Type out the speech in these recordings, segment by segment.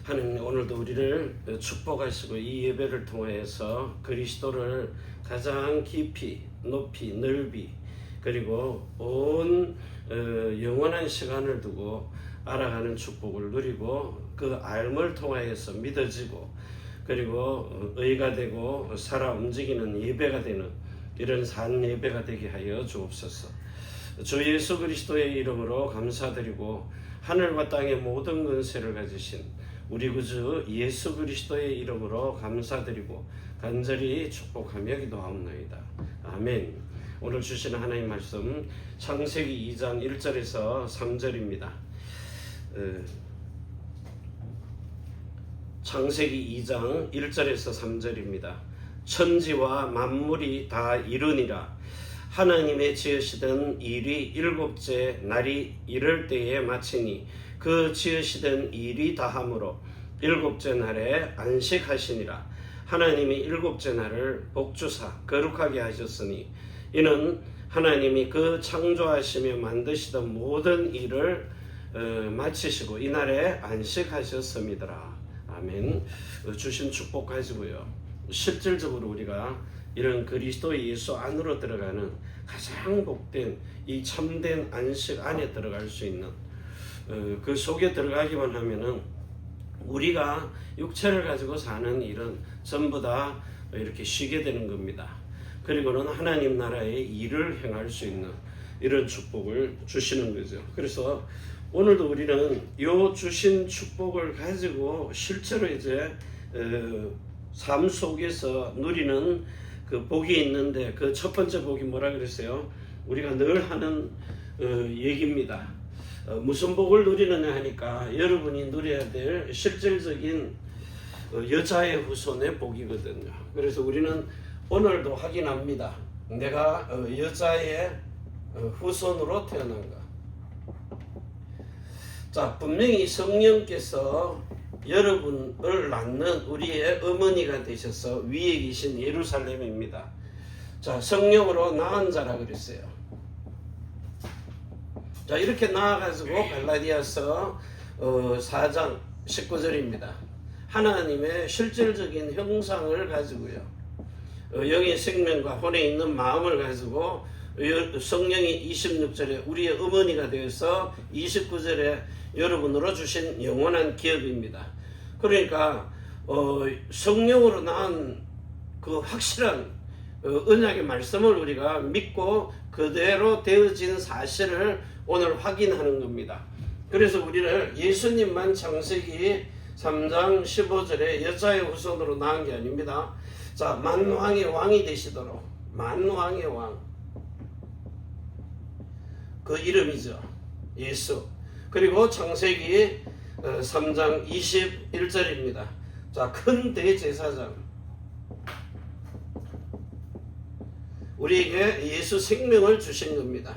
하나님 오늘도 우리를 축복하시고 이 예배를 통해서 그리스도를 가장 깊이 높이 넓이 그리고 온 영원한 시간을 두고 알아가는 축복을 누리고 그 알을 통하여서 믿어지고 그리고 의가 되고 살아 움직이는 예배가 되는 이런 산 예배가 되게 하여 주옵소서. 주 예수 그리스도의 이름으로 감사드리고 하늘과 땅의 모든 권세를 가지신 우리 구주 예수 그리스도의 이름으로 감사드리고 간절히 축복하며 기도하옵나이다. 아멘. 오늘 주시는 하나님 말씀 창세기 2장 1절에서 3절입니다. 창세기 2장 1절에서 3절입니다. 천지와 만물이 다 이르니라. 하나님의 지으시던 일이 일곱째 날이 이를 때에 마치니 그 지으시던 일이 다함으로 일곱째 날에 안식하시니라. 하나님이 일곱째 날을 복주사 거룩하게 하셨으니 이는 하나님이 그 창조하시며 만드시던 모든 일을 마치시고 이날에 안식하셨음이더라. 아멘. 주신 축복 가지고요. 실질적으로 우리가 이런 그리스도 예수 안으로 들어가는 가장 복된 이 참된 안식 안에 들어갈 수 있는 그 속에 들어가기만 하면은 우리가 육체를 가지고 사는 일은 전부 다 이렇게 쉬게 되는 겁니다. 그리고는 하나님 나라의 일을 행할 수 있는 이런 축복을 주시는 거죠. 그래서 오늘도 우리는 요 주신 축복을 가지고 실제로 이제 삶 속에서 누리는 그 복이 있는데 그 첫 번째 복이 뭐라 그랬어요? 우리가 늘 하는 얘기입니다. 무슨 복을 누리느냐 하니까 여러분이 누려야 될 실질적인 여자의 후손의 복이거든요. 그래서 우리는 오늘도 확인합니다. 내가 여자의 후손으로 태어난가. 자, 분명히 성령께서 여러분을 낳는 우리의 어머니가 되셔서 위에 계신 예루살렘입니다. 자, 성령으로 낳은 자라 그랬어요. 자, 이렇게 나와가지고 갈라디아서 4장 19절입니다. 하나님의 실질적인 형상을 가지고요. 영의 생명과 혼에 있는 마음을 가지고 성령이 26절에 우리의 어머니가 되어서 29절에 여러분으로 주신 영원한 기업입니다. 그러니까 성령으로 낳은 그 확실한 언약의 말씀을 우리가 믿고 그대로 되어진 사실을 오늘 확인하는 겁니다. 그래서 우리는 예수님만 창세기 3장 15절에 여자의 후손으로 낳은 게 아닙니다. 자, 만왕의 왕이 되시도록 만왕의 왕 그 이름이죠. 예수. 그리고 창세기 3장 21절입니다. 자, 큰 대제사장. 우리에게 예수 생명을 주신 겁니다.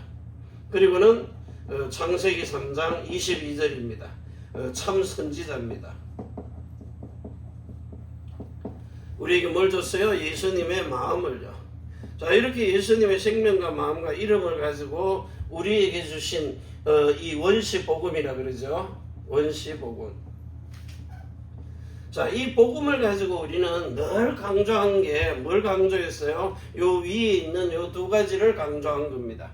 그리고는 창세기 3장 22절입니다. 참 선지자입니다. 우리에게 뭘 줬어요? 예수님의 마음을요. 자, 이렇게 예수님의 생명과 마음과 이름을 가지고 우리에게 주신 이 원시 복음이라 그러죠. 원시 복음. 자, 이 복음을 가지고 우리는 늘 강조한 게 뭘 강조했어요? 요 위에 있는 요 두 가지를 강조한 겁니다.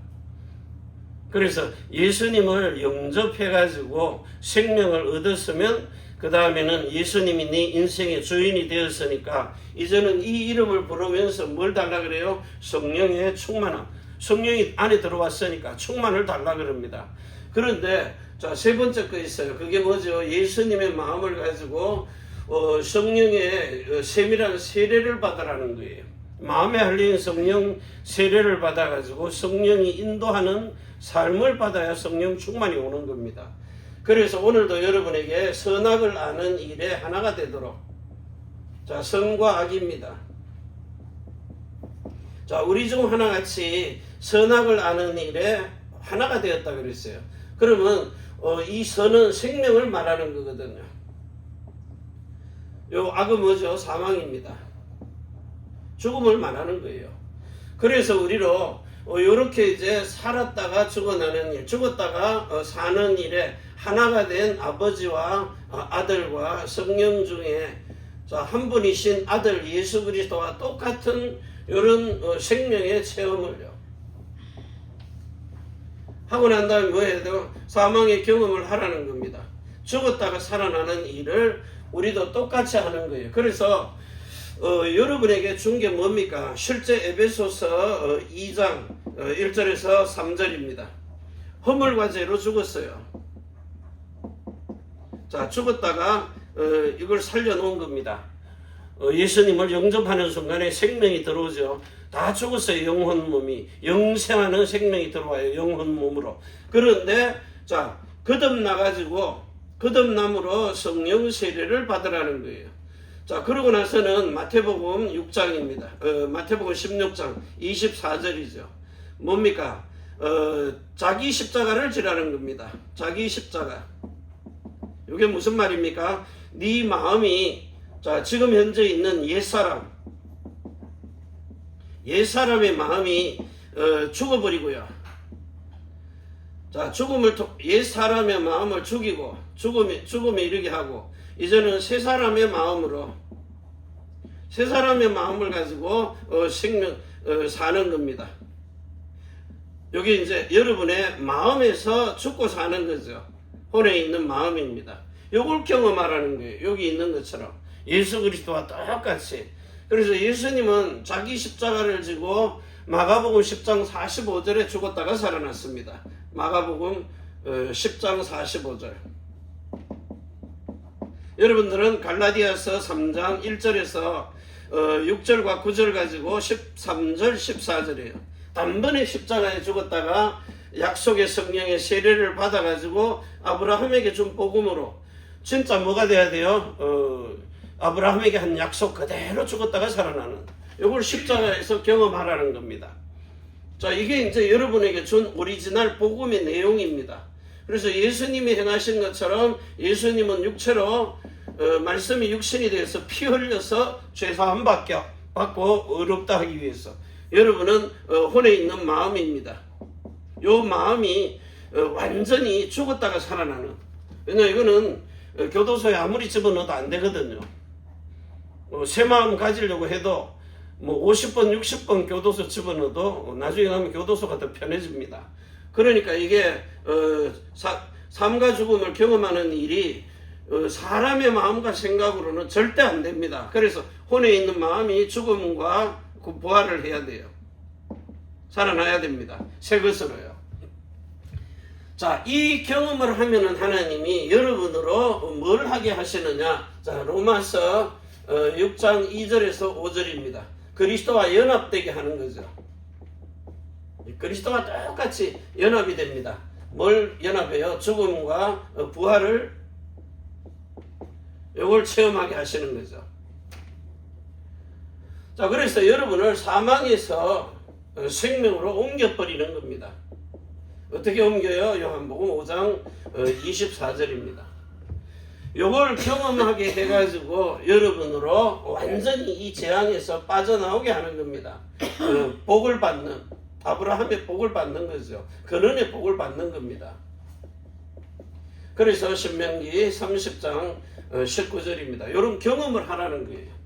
그래서 예수님을 영접해 가지고 생명을 얻었으면 그 다음에는 예수님이 네 인생의 주인이 되었으니까 이제는 이 이름을 부르면서 뭘 달라 그래요? 성령의 충만함. 성령이 안에 들어왔으니까 충만을 달라 그럽니다. 그런데 자, 세 번째 거 있어요. 그게 뭐죠? 예수님의 마음을 가지고 성령의 세밀한 세례를 받으라는 거예요. 마음에 할린 성령 세례를 받아가지고 성령이 인도하는 삶을 받아야 성령 충만이 오는 겁니다. 그래서 오늘도 여러분에게 선악을 아는 일에 하나가 되도록, 자, 선과 악입니다. 자, 우리 중 하나같이 선악을 아는 일에 하나가 되었다 그랬어요. 그러면 이 선은 생명을 말하는 거거든요. 요 악은 뭐죠? 사망입니다. 죽음을 말하는 거예요. 그래서 우리로 이렇게 이제 살았다가 죽어나는 일, 죽었다가 사는 일에 하나가 된 아버지와 아들과 성령 중에 한 분이신 아들 예수 그리스도와 똑같은 이런 생명의 체험을요 하고 난 다음에 뭐 해야 돼요? 사망의 경험을 하라는 겁니다. 죽었다가 살아나는 일을 우리도 똑같이 하는 거예요. 그래서 여러분에게 준 게 뭡니까? 실제 에베소서 2장 1절에서 3절입니다. 허물과 죄로 죽었어요. 자, 죽었다가 이걸 살려놓은 겁니다. 예수님을 영접하는 순간에 생명이 들어오죠. 다 죽었어요. 영혼 몸이. 영생하는 생명이 들어와요. 영혼 몸으로. 그런데 자, 거듭남으로 성령 세례를 받으라는 거예요. 자, 그러고 나서는 마태복음 6장입니다. 마태복음 16장 24절이죠. 뭡니까? 자기 십자가를 지라는 겁니다. 자기 십자가. 이게 무슨 말입니까? 네 마음이 자, 지금 현재 있는 옛사람의 마음이 죽어버리고요. 자, 옛사람의 마음을 죽이고 죽음에 이르게 하고 이제는 새 사람의 마음을 가지고 사는 겁니다. 여기 이제 여러분의 마음에서 죽고 사는 거죠. 혼에 있는 마음입니다. 요걸 경험하라는 거예요. 여기 있는 것처럼 예수 그리스도와 똑같이. 그래서 예수님은 자기 십자가를 지고 마가복음 10장 45절에 죽었다가 살아났습니다. 마가복음 10장 45절. 여러분들은 갈라디아서 3장 1절에서 6절과 9절 가지고 13절 14절이에요. 단번에 십자가에 죽었다가 약속의 성령의 세례를 받아가지고 아브라함에게 준 복음으로 진짜 뭐가 돼야 돼요? 아브라함에게 한 약속 그대로 죽었다가 살아나는, 이걸 십자가에서 경험하라는 겁니다. 자, 이게 이제 여러분에게 준 오리지널 복음의 내용입니다. 그래서 예수님이 행하신 것처럼 예수님은 육체로 말씀이 육신이 되어서 피 흘려서 죄사함 받고 의롭다 하기 위해서, 여러분은 혼에 있는 마음입니다. 요 마음이 완전히 죽었다가 살아나는. 왜냐하면 이거는 교도소에 아무리 집어넣어도 안 되거든요. 새 마음 가지려고 해도 뭐 50번 60번 교도소 집어넣어도 나중에 가면 교도소가 더 편해집니다. 그러니까 이게 삶과 죽음을 경험하는 일이 사람의 마음과 생각으로는 절대 안 됩니다. 그래서 혼에 있는 마음이 죽음과 부활을 해야 돼요. 살아나야 됩니다. 새 것으로요. 자, 이 경험을 하면은 하나님이 여러분으로 뭘 하게 하시느냐? 자, 로마서 6장 2절에서 5절입니다. 그리스도와 연합되게 하는 거죠. 그리스도와 똑같이 연합이 됩니다. 뭘 연합해요? 죽음과 부활을 이걸 체험하게 하시는 거죠. 자, 그래서 여러분을 사망에서 생명으로 옮겨버리는 겁니다. 어떻게 옮겨요? 요한복음 5장 24절입니다. 요걸 경험하게 해가지고 여러분으로 완전히 이 재앙에서 빠져나오게 하는 겁니다. 복을 받는, 아브라함의 복을 받는 거죠. 근원의 복을 받는 겁니다. 그래서 신명기 30장 19절입니다. 이런 경험을 하라는 거예요.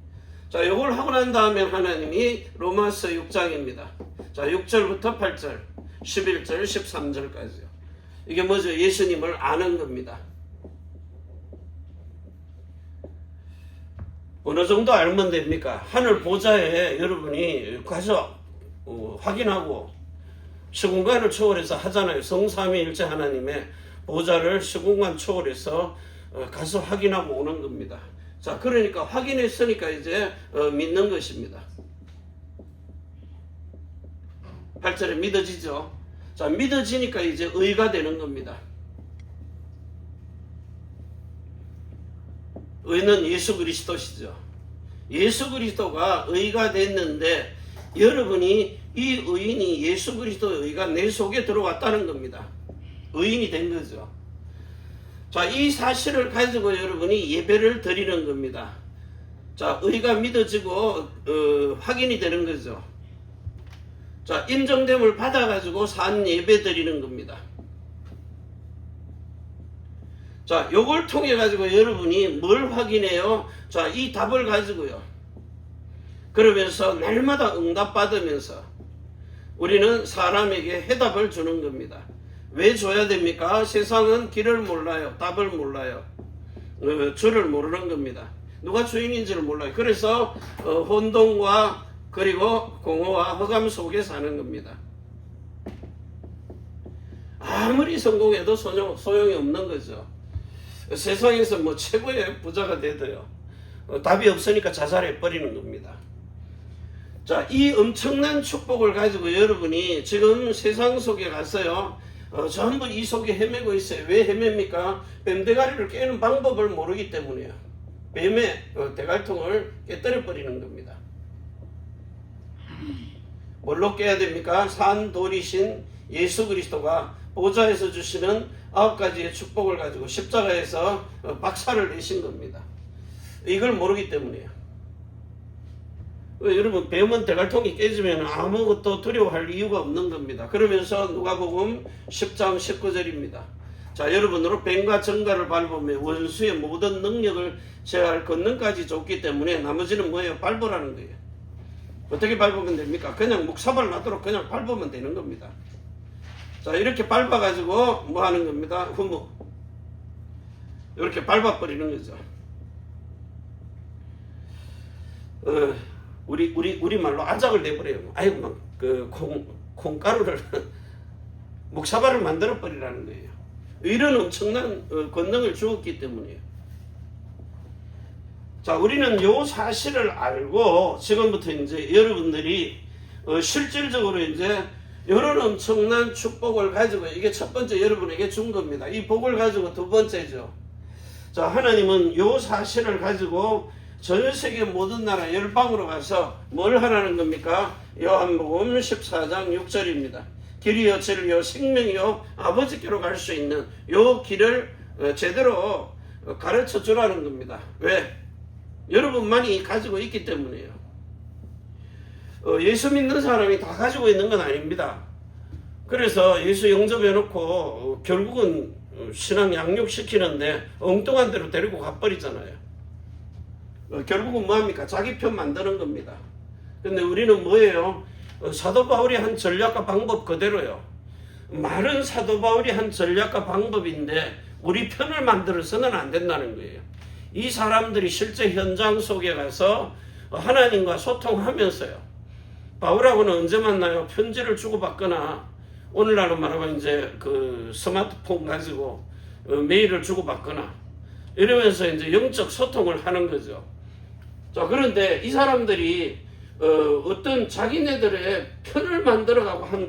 자, 요걸 하고 난 다음에 하나님이 로마서 6장입니다. 자, 6절부터 8절, 11절, 13절까지요. 이게 뭐죠? 예수님을 아는 겁니다. 어느 정도 알면 됩니까? 하늘 보좌에 여러분이 가서 확인하고 시공간을 초월해서 하잖아요. 성삼위일체 하나님의 보좌를 시공간 초월해서 가서 확인하고 오는 겁니다. 자, 그러니까 확인했으니까 이제 믿는 것입니다. 8절에 믿어지죠. 자, 믿어지니까 이제 의가 되는 겁니다. 의는 예수 그리스도시죠. 예수 그리스도가 의가 됐는데 여러분이 이 의인이 예수 그리스도의 의가 내 속에 들어왔다는 겁니다. 의인이 된 거죠. 자, 이 사실을 가지고 여러분이 예배를 드리는 겁니다. 자, 의가 믿어지고 확인이 되는 거죠. 자, 인정됨을 받아가지고 산 예배 드리는 겁니다. 자, 요걸 통해 가지고 여러분이 뭘 확인해요? 자, 이 답을 가지고요. 그러면서 날마다 응답받으면서 우리는 사람에게 해답을 주는 겁니다. 왜 줘야 됩니까? 세상은 길을 몰라요. 답을 몰라요. 주를 모르는 겁니다. 누가 주인인지를 몰라요. 그래서 혼돈과 그리고 공허와 허감 속에 사는 겁니다. 아무리 성공해도 소용이 없는 거죠. 세상에서 뭐 최고의 부자가 돼도요. 답이 없으니까 자살해 버리는 겁니다. 자, 이 엄청난 축복을 가지고 여러분이 지금 세상 속에 가서요. 전부 이 속에 헤매고 있어요. 왜 헤맵니까? 뱀대가리를 깨는 방법을 모르기 때문이에요. 뱀의 대갈통을 깨뜨려 버리는 겁니다. 뭘로 깨야 됩니까? 산돌이신 예수 그리스도가 보좌에서 주시는 9가지의 축복을 가지고 십자가에서 박살을 내신 겁니다. 이걸 모르기 때문이에요. 여러분, 뱀은 대갈통이 깨지면 아무것도 두려워할 이유가 없는 겁니다. 그러면서 누가복음 10장 19절입니다. 자, 여러분으로 뱀과 정갈을 밟으며 원수의 모든 능력을 제할 권능까지 줬기 때문에 나머지는 뭐예요? 밟으라는 거예요. 어떻게 밟으면 됩니까? 그냥 묵사발 나도록 그냥 밟으면 되는 겁니다. 자, 이렇게 밟아가지고 뭐 하는 겁니다? 후무. 이렇게 밟아버리는 거죠. 우리 말로 아작을 내버려요. 아이고, 막, 콩가루를, 묵사발을 만들어버리라는 거예요. 이런 엄청난 권능을 주었기 때문이에요. 자, 우리는 요 사실을 알고 지금부터 이제 여러분들이 실질적으로 이제 이런 엄청난 축복을 가지고 이게 첫 번째 여러분에게 준 겁니다. 이 복을 가지고 두 번째죠. 자, 하나님은 요 사실을 가지고 전 세계 모든 나라 열방으로 가서 뭘 하라는 겁니까? 요한복음 14장 6절입니다. 길이요 진리요 생명이요 아버지께로 갈 수 있는 요 길을 제대로 가르쳐 주라는 겁니다. 왜? 여러분만이 가지고 있기 때문이에요. 예수 믿는 사람이 다 가지고 있는 건 아닙니다. 그래서 예수 영접해놓고 결국은 신앙 양육시키는데 엉뚱한 데로 데리고 가버리잖아요. 결국은 뭐합니까? 자기 편 만드는 겁니다. 근데 우리는 뭐예요? 사도 바울이 한 전략과 방법 그대로요. 말은 사도 바울이 한 전략과 방법인데 우리 편을 만들어서는 안 된다는 거예요. 이 사람들이 실제 현장 속에 가서 하나님과 소통하면서요. 바울하고는 언제 만나요? 편지를 주고받거나 오늘날로 말하면 이제 그 스마트폰 가지고 메일을 주고받거나 이러면서 이제 영적 소통을 하는 거죠. 자, 그런데 이 사람들이 어떤 자기네들의 편을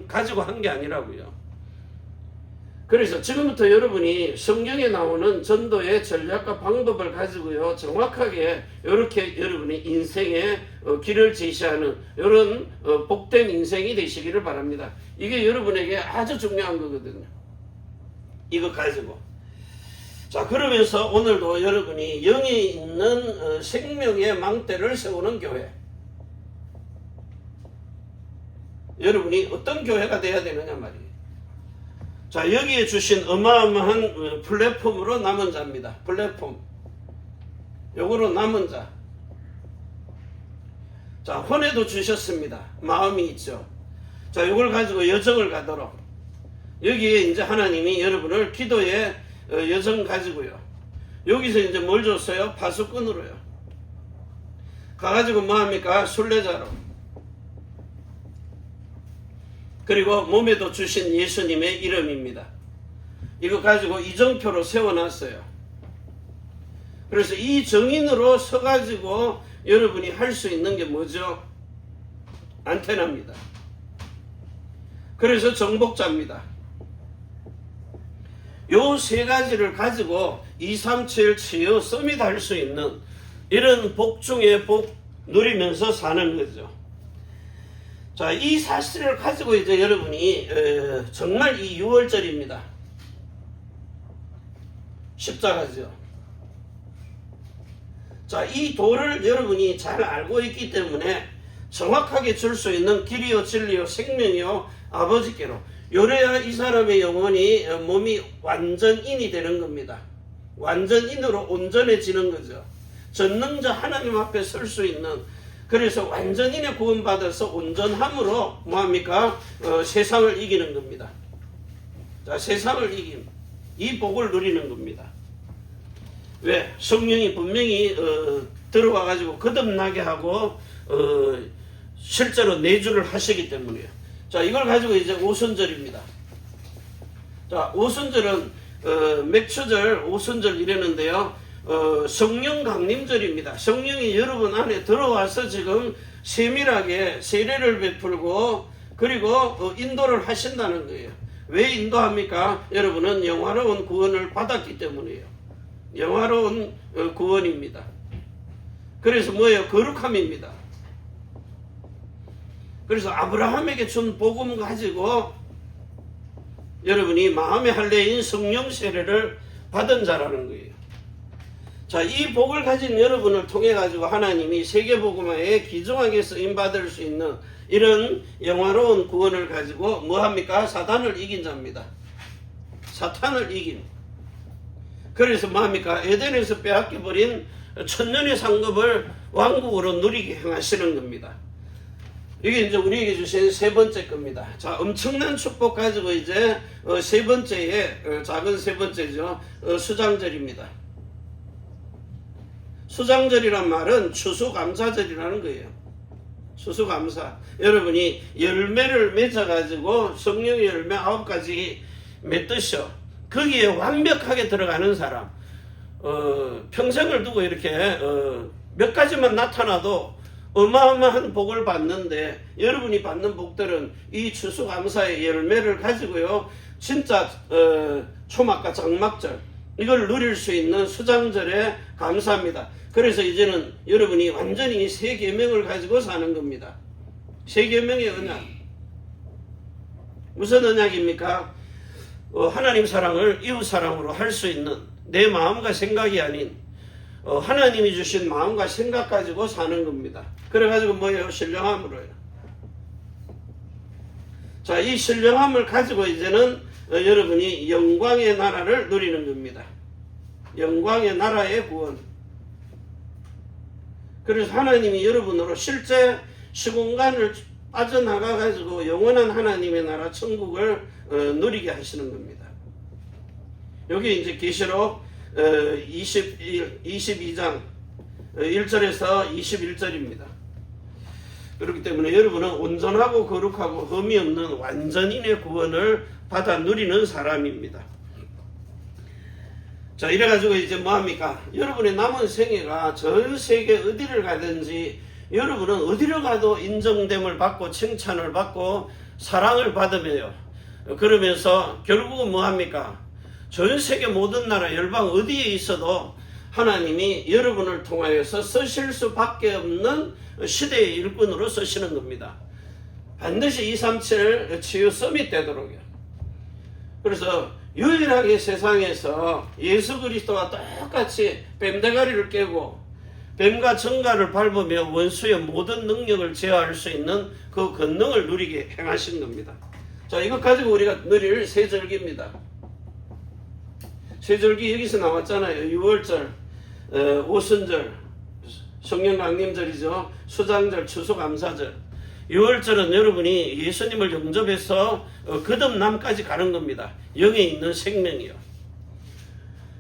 가지고 한 게 아니라고요. 그래서 지금부터 여러분이 성경에 나오는 전도의 전략과 방법을 가지고요, 정확하게 이렇게 여러분이 인생의 길을 제시하는 이런 복된 인생이 되시기를 바랍니다. 이게 여러분에게 아주 중요한 거거든요. 이거 가지고. 자, 그러면서 오늘도 여러분이 영에 있는 생명의 망대를 세우는 교회. 여러분이 어떤 교회가 돼야 되느냐 말이에요. 자, 여기에 주신 어마어마한 플랫폼으로 남은 자입니다. 플랫폼. 요거로 남은 자. 자, 혼에도 주셨습니다. 마음이 있죠. 자, 요걸 가지고 여정을 가도록. 여기에 이제 하나님이 여러분을 기도의 여정 가지고요. 여기서 이제 뭘 줬어요? 파수꾼으로요. 가가지고 뭐합니까? 순례자로. 그리고 몸에도 주신 예수님의 이름입니다. 이거 가지고 이정표로 세워놨어요. 그래서 이 정인으로 서가지고 여러분이 할 수 있는 게 뭐죠? 안테나입니다. 그래서 정복자입니다. 요 세 가지를 가지고 237 치유 서밋 할 수 있는 이런 복 중에 복 누리면서 사는 거죠. 자, 이 사실을 가지고 이제 여러분이 정말 이 6월절입니다. 십자가죠. 자, 이 도를 여러분이 잘 알고 있기 때문에 정확하게 줄 수 있는 길이요 진리요 생명이요 아버지께로. 요래야 이 사람의 영혼이 몸이 완전인이 되는 겁니다. 완전인으로 온전해지는 거죠. 전능자 하나님 앞에 설 수 있는, 그래서 완전인의 구원받아서 온전함으로 뭐합니까? 세상을 이기는 겁니다. 자, 세상을 이긴 이 복을 누리는 겁니다. 왜? 성령이 분명히 들어와 가지고 거듭나게 하고 실제로 내주를 하시기 때문이에요. 자, 이걸 가지고 이제 오순절입니다. 자, 오순절은 맥추절, 오순절 이랬는데요. 성령 강림절입니다. 성령이 여러분 안에 들어와서 지금 세밀하게 세례를 베풀고 그리고 인도를 하신다는 거예요. 왜 인도합니까? 여러분은 영화로운 구원을 받았기 때문이에요. 영화로운 구원입니다. 그래서 뭐예요? 거룩함입니다. 그래서 아브라함에게 준 복음 가지고 여러분이 마음의 할례인 성령 세례를 받은 자라는 거예요. 자, 이 복을 가진 여러분을 통해 가지고 하나님이 세계복음화에 귀중하게 쓰임받을 수 있는 이런 영화로운 구원을 가지고 뭐합니까? 사탄을 이긴 자입니다. 사탄을 이긴. 그래서 뭐합니까? 에덴에서 빼앗겨버린 천년의 상급을 왕국으로 누리게 행하시는 겁니다. 이게 이제 우리에게 주신 세 번째 겁니다. 자, 엄청난 축복 가지고 이제 세 번째에 작은 세 번째죠. 수장절입니다. 수장절이란 말은 추수감사절이라는 거예요. 추수감사. 여러분이 열매를 맺어가지고 성령의 열매 9가지 맺듯이요. 거기에 완벽하게 들어가는 사람. 평생을 두고 이렇게 몇 가지만 나타나도 어마어마한 복을 받는데 여러분이 받는 복들은 이 추수감사의 열매를 가지고요. 진짜 초막과 장막절 이걸 누릴 수 있는 수장절에 감사합니다. 그래서 이제는 여러분이 완전히 새 계명을 가지고 사는 겁니다. 새 계명의 언약. 무슨 언약입니까? 하나님 사랑을 이웃 사랑으로 할 수 있는 내 마음과 생각이 아닌 하나님이 주신 마음과 생각 가지고 사는 겁니다. 그래가지고 뭐예요? 신령함으로요. 자, 이 신령함을 가지고 이제는 여러분이 영광의 나라를 누리는 겁니다. 영광의 나라의 구원. 그래서 하나님이 여러분으로 실제 시공간을 빠져나가 가지고 영원한 하나님의 나라 천국을 누리게 하시는 겁니다. 여기 이제 계시록 22장 1절에서 21절입니다. 그렇기 때문에 여러분은 온전하고 거룩하고 흠이 없는 완전인의 구원을 받아 누리는 사람입니다. 자, 이래가지고 이제 뭐합니까? 여러분의 남은 생애가 전 세계 어디를 가든지 여러분은 어디를 가도 인정됨을 받고 칭찬을 받고 사랑을 받으며요. 그러면서 결국은 뭐합니까? 전 세계 모든 나라 열방 어디에 있어도 하나님이 여러분을 통하여서 쓰실 수밖에 없는 시대의 일꾼으로 쓰시는 겁니다. 반드시 237 치유 서밋 되도록요. 그래서 유일하게 세상에서 예수 그리스도와 똑같이 뱀대가리를 깨고 뱀과 정갈을 밟으며 원수의 모든 능력을 제어할 수 있는 그 권능을 누리게 행하신 겁니다. 자, 이것 가지고 우리가 누릴 세절기입니다. 세절기 여기서 나왔잖아요. 6월절, 오순절, 성령 강림절이죠. 수장절, 추수감사절. 6월절은 여러분이 예수님을 영접해서 거듭남까지 가는 겁니다. 영에 있는 생명이요.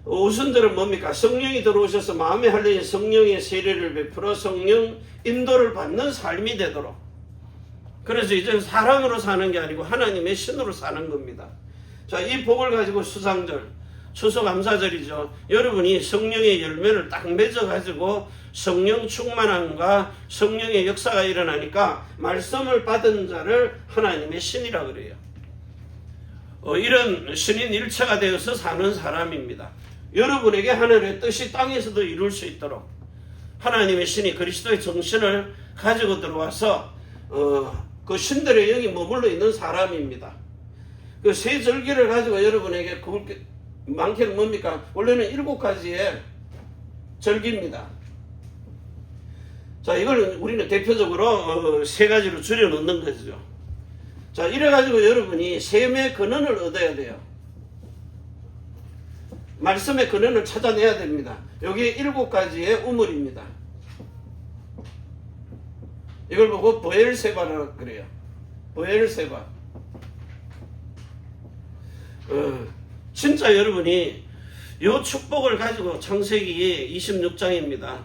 오순절은 뭡니까? 성령이 들어오셔서 마음에 할례인 성령의 세례를 베풀어 성령 인도를 받는 삶이 되도록. 그래서 이제 사람으로 사는 게 아니고 하나님의 신으로 사는 겁니다. 자, 이 복을 가지고 수장절, 추수감사절이죠. 여러분이 성령의 열매를 딱 맺어가지고 성령 충만함과 성령의 역사가 일어나니까 말씀을 받은 자를 하나님의 신이라 그래요. 이런 신인 일체가 되어서 사는 사람입니다. 여러분에게 하늘의 뜻이 땅에서도 이룰 수 있도록 하나님의 신이 그리스도의 정신을 가지고 들어와서 그 신들의 영이 머물러 있는 사람입니다. 그 세 절기를 가지고 여러분에게 많게는 뭡니까? 원래는 7가지의 절기입니다. 자, 이걸 우리는 대표적으로 세 가지로 줄여 놓는 거죠. 자, 이래가지고 여러분이 셈의 근원을 얻어야 돼요. 말씀의 근원을 찾아내야 됩니다. 여기 7가지의 우물입니다. 이걸 보고 보엘세바라고 그래요. 보엘세바. 진짜 여러분이 이 축복을 가지고 창세기 26장입니다.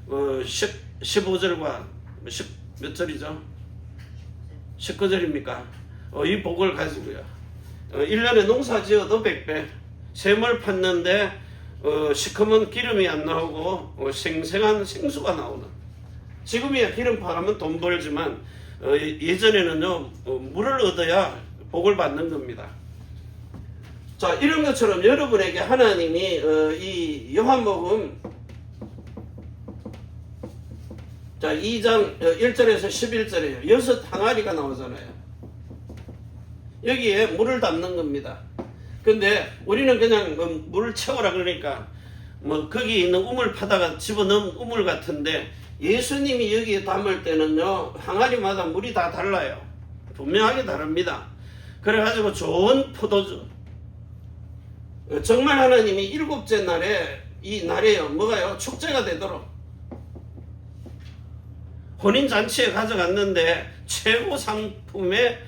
15절과 몇 절이죠? 19절입니까? 이 복을 가지고요. 1년에 농사 지어도 100배, 샘을 팠는데 시커먼 기름이 안 나오고 생생한 생수가 나오는. 지금이야 기름 파가면 돈 벌지만 예전에는요 물을 얻어야 복을 받는 겁니다. 자, 이런 것처럼 여러분에게 하나님이 이 요한복음 자 2장 1절에서 11절에요. 6 항아리가 나오잖아요. 여기에 물을 담는 겁니다. 근데 우리는 그냥 물을 채워라 그러니까 뭐 거기 있는 우물 파다가 집어넣은 우물 같은데, 예수님이 여기에 담을 때는요 항아리마다 물이 다 달라요. 분명하게 다릅니다. 그래가지고 좋은 포도주, 정말 하나님이 7째 날에 이 날에요 뭐가요? 축제가 되도록 혼인잔치에 가져갔는데 최고 상품의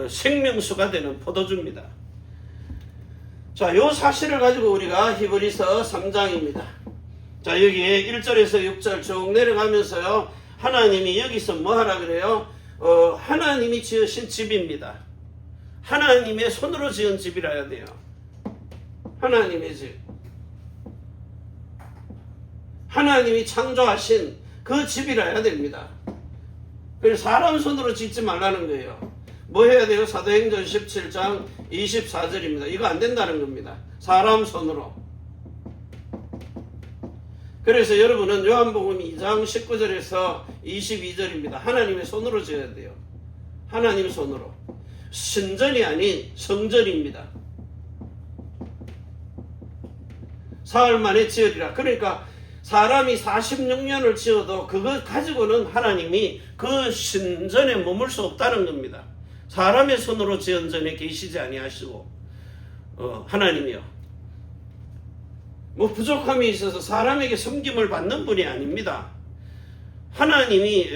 생명수가 되는 포도주입니다. 자, 요 사실을 가지고 우리가 히브리서 3장입니다. 자, 여기에 1절에서 6절 쭉 내려가면서요 하나님이 여기서 뭐 하라 그래요? 하나님이 지으신 집입니다. 하나님의 손으로 지은 집이라 해야 돼요. 하나님의 집. 하나님이 창조하신 그 집이라 해야 됩니다. 그래서 사람 손으로 짓지 말라는 거예요. 뭐 해야 돼요? 사도행전 17장 24절입니다. 이거 안 된다는 겁니다. 사람 손으로. 그래서 여러분은 요한복음 2장 19절에서 22절입니다. 하나님의 손으로 지어야 돼요. 하나님 손으로. 신전이 아닌 성전입니다. 사흘 만에 지으리라. 그러니까 사람이 46년을 지어도 그거 가지고는 하나님이 그 신전에 머물 수 없다는 겁니다. 사람의 손으로 지은 전에 계시지 아니하시고 하나님이요 뭐 부족함이 있어서 사람에게 섬김을 받는 분이 아닙니다. 하나님이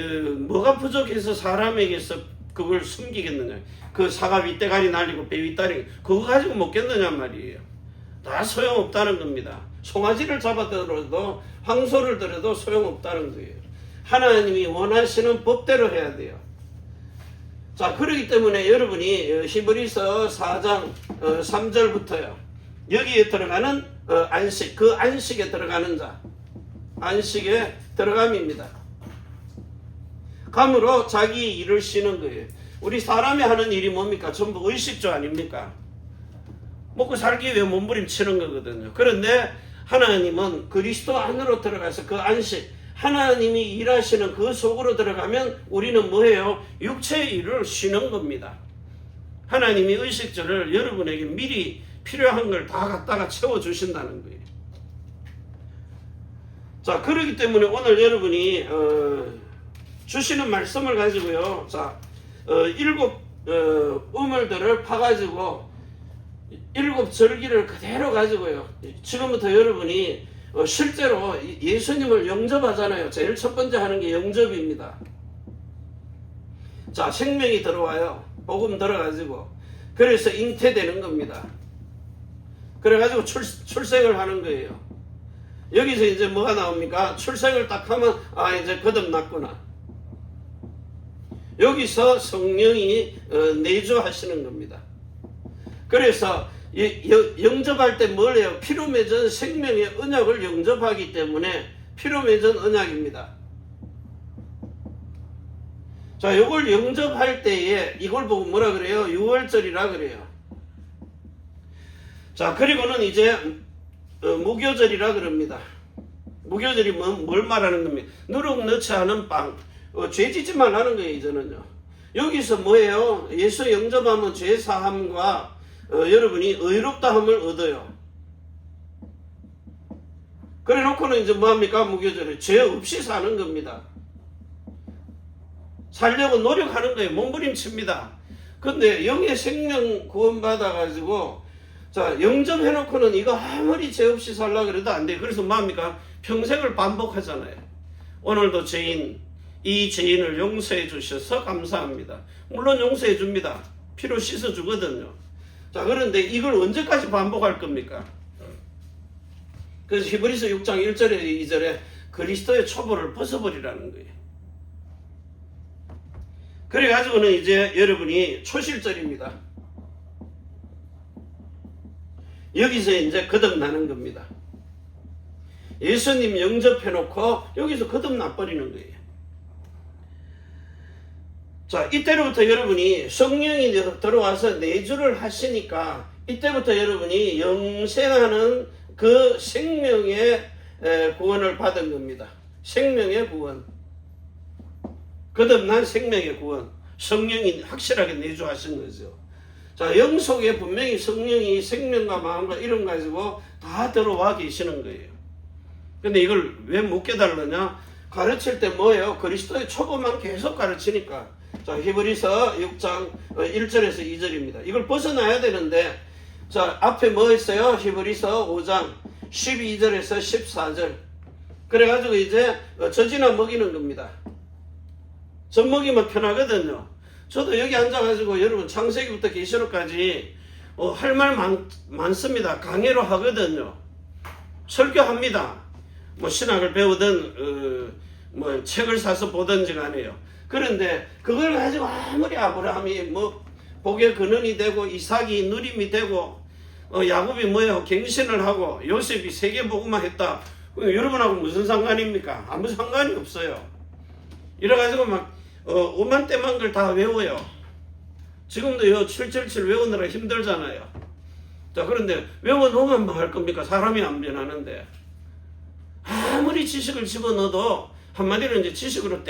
뭐가 부족해서 사람에게서 그걸 숨기겠느냐. 그 사과 윗대가리 날리고 배 윗다리 그거 가지고 먹겠느냐 말이에요. 다 소용없다는 겁니다. 송아지를 잡아들어도 황소를 들어도 소용없다는 거예요. 하나님이 원하시는 법대로 해야 돼요. 자, 그렇기 때문에 여러분이 히브리서 4장 3절부터요 여기에 들어가는 안식, 그 안식에 들어가는 자, 안식에 들어감입니다. 감으로 자기 일을 쉬는 거예요. 우리 사람이 하는 일이 뭡니까? 전부 의식주 아닙니까? 먹고 살기 위해 몸부림치는 거거든요. 그런데 하나님은 그리스도 안으로 들어가서 그 안식, 하나님이 일하시는 그 속으로 들어가면 우리는 뭐예요? 육체의 일을 쉬는 겁니다. 하나님이 의식주를 여러분에게 미리 필요한 걸 다 갖다가 채워주신다는 거예요. 자, 그렇기 때문에 오늘 여러분이 주시는 말씀을 가지고요. 자, 7 우물들을 파가지고 7 절기를 그대로 가지고요. 지금부터 여러분이 실제로 예수님을 영접하잖아요. 제일 첫 번째 하는 게 영접입니다. 자, 생명이 들어와요. 복음 들어가지고. 그래서 잉태되는 겁니다. 그래가지고 출생을 하는 거예요. 여기서 이제 뭐가 나옵니까? 출생을 딱 하면 이제 거듭났구나. 여기서 성령이 내주하시는 겁니다. 그래서 영접할 때 뭘 해요? 피로 맺은 생명의 언약을 영접하기 때문에 피로 맺은 언약입니다. 자, 이걸 영접할 때에 이걸 보고 뭐라 그래요? 6월절이라 그래요. 자, 그리고는 이제 무교절이라 그럽니다. 무교절이 뭘 말하는 겁니까? 누룩 넣지 않은 빵, 죄 짓지 말라는 거예요. 이제는요. 여기서 뭐예요? 예수 영접하면 죄 사함과 여러분이 의롭다함을 얻어요. 그래 놓고는 이제 뭐합니까? 무교절에 죄 없이 사는 겁니다. 살려고 노력하는 거예요. 몸부림칩니다. 근데 영의 생명 구원받아가지고 자 영접해놓고는 이거 아무리 죄 없이 살라 그래도 안 돼요. 그래서 뭐합니까? 평생을 반복하잖아요. 오늘도 이 죄인을 용서해 주셔서 감사합니다. 물론 용서해 줍니다. 피로 씻어 주거든요. 자 그런데 이걸 언제까지 반복할 겁니까? 그래서 히브리서 6장 1절에 2절에 그리스도의 초보를 벗어버리라는 거예요. 그래가지고는 이제 여러분이 초실절입니다. 여기서 이제 거듭나는 겁니다. 예수님 영접해놓고 여기서 거듭나버리는 거예요. 자, 이때로부터 여러분이 성령이 들어와서 내주를 하시니까 이때부터 여러분이 영생하는 그 생명의 구원을 받은 겁니다. 생명의 구원. 거듭난 생명의 구원. 성령이 확실하게 내주하신 거죠. 자, 영 속에 분명히 성령이 생명과 마음과 이런 가지고 다 들어와 계시는 거예요. 근데 이걸 왜 못 깨달으냐? 가르칠 때 뭐예요? 그리스도의 초보만 계속 가르치니까. 자, 히브리서 6장 1절에서 2절입니다. 이걸 벗어나야 되는데, 자, 앞에 뭐 있어요? 히브리서 5장 12절에서 14절. 그래가지고 이제 젖이나 먹이는 겁니다. 젖 먹이면 편하거든요. 저도 여기 앉아가지고 여러분 창세기부터 계시록까지 할 말 많습니다. 강의로 하거든요. 설교합니다. 뭐 신학을 배우든 뭐 책을 사서 보든지 간에요. 그런데 그걸 가지고 아무리 아브라함이 뭐 복의 근원이 되고 이삭이 누림이 되고 야곱이 뭐예요? 갱신을 하고 요셉이 세계복음화 했다. 여러분하고 무슨 상관입니까? 아무 상관이 없어요. 이래가지고 막 오만때만 걸 다 외워요. 지금도 요 777 외우느라 힘들잖아요. 자, 그런데 외워놓으면 뭐 할 겁니까? 사람이 안 변하는데. 아무리 지식을 집어넣어도 한마디로 이제 지식으로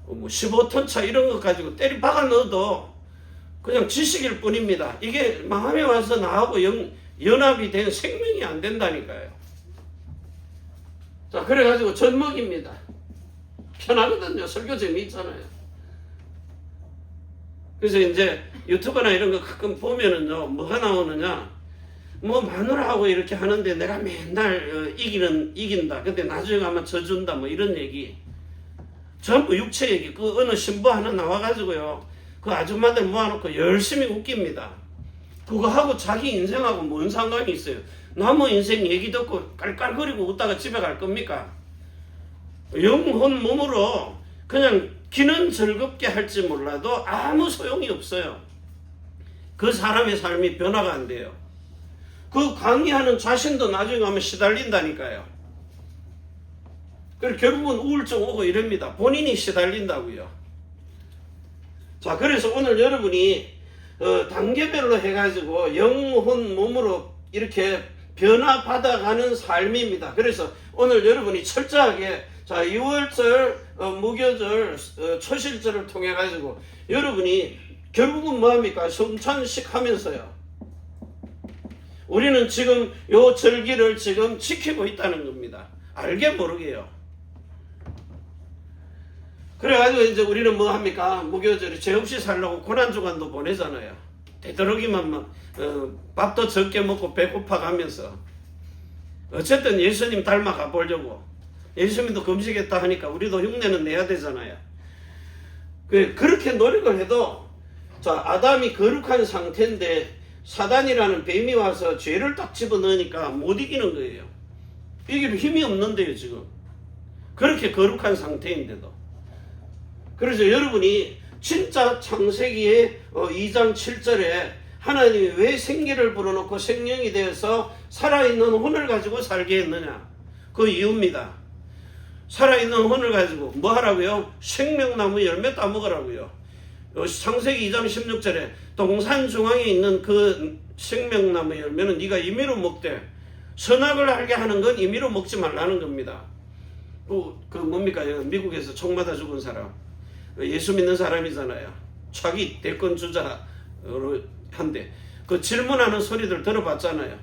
15톤 차 이런 것 가지고 때리 박아 넣어도 그냥 지식일 뿐입니다. 이게 마음에 와서 나하고 연합이 된 생명이 안 된다니까요. 자, 그래가지고 젖먹입니다. 편하거든요. 설교 재미있잖아요. 그래서 이제 유튜브나 이런 거 가끔 보면은요, 뭐가 나오느냐, 뭐 마누라하고 이렇게 하는데 내가 맨날 이긴다. 근데 나중에 가면 져준다. 뭐 이런 얘기. 전부 육체 얘기. 그 어느 신부 하나 나와가지고요, 그 아줌마들 모아놓고 열심히 웃깁니다. 그거 하고 자기 인생하고 뭔 상관이 있어요? 남의 인생 얘기 듣고 깔깔거리고 웃다가 집에 갈 겁니까? 영혼 몸으로 그냥 귀는 즐겁게 할지 몰라도 아무 소용이 없어요. 그 사람의 삶이 변화가 안 돼요. 그 강의하는 자신도 나중에 가면 시달린다니까요. 그리고 결국은 우울증 오고 이럽니다. 본인이 시달린다고요. 자, 그래서 오늘 여러분이 단계별로 해가지고 영혼 몸으로 이렇게 변화받아가는 삶입니다. 그래서 오늘 여러분이 철저하게 자, 6월절, 무교절, 초실절을 통해 가지고 여러분이 결국은 뭐합니까? 성찬식 하면서요. 우리는 지금 요 절기를 지금 지키고 있다는 겁니다. 알게 모르게요. 그래가지고 이제 우리는 뭐 합니까? 무교절에 죄 없이 살려고 고난주간도 보내잖아요. 되도록이면 막 밥도 적게 먹고 배고파 가면서 어쨌든 예수님 닮아가 보려고. 예수님도 금식했다 하니까 우리도 흉내는 내야 되잖아요. 그렇게 노력을 해도 자, 아담이 거룩한 상태인데 사단이라는 뱀이 와서 죄를 딱 집어넣으니까 못 이기는 거예요. 이길 힘이 없는데요, 지금. 그렇게 거룩한 상태인데도. 그래서 여러분이 진짜 창세기의 2장 7절에 하나님이 왜 생기를 불어넣고 생명이 되어서 살아있는 혼을 가지고 살게 했느냐. 그 이유입니다. 살아있는 혼을 가지고 뭐 하라고요? 생명나무 열매 따먹으라고요. 창세기 2장 16절에 동산 중앙에 있는 그 생명나무 열매는 네가 임의로 먹되 선악을 알게 하는 건 임의로 먹지 말라는 겁니다. 그 뭡니까? 미국에서 총 맞아 죽은 사람, 예수 믿는 사람이잖아요. 차기 대권 주자로 한데 그 질문하는 소리들 들어봤잖아요.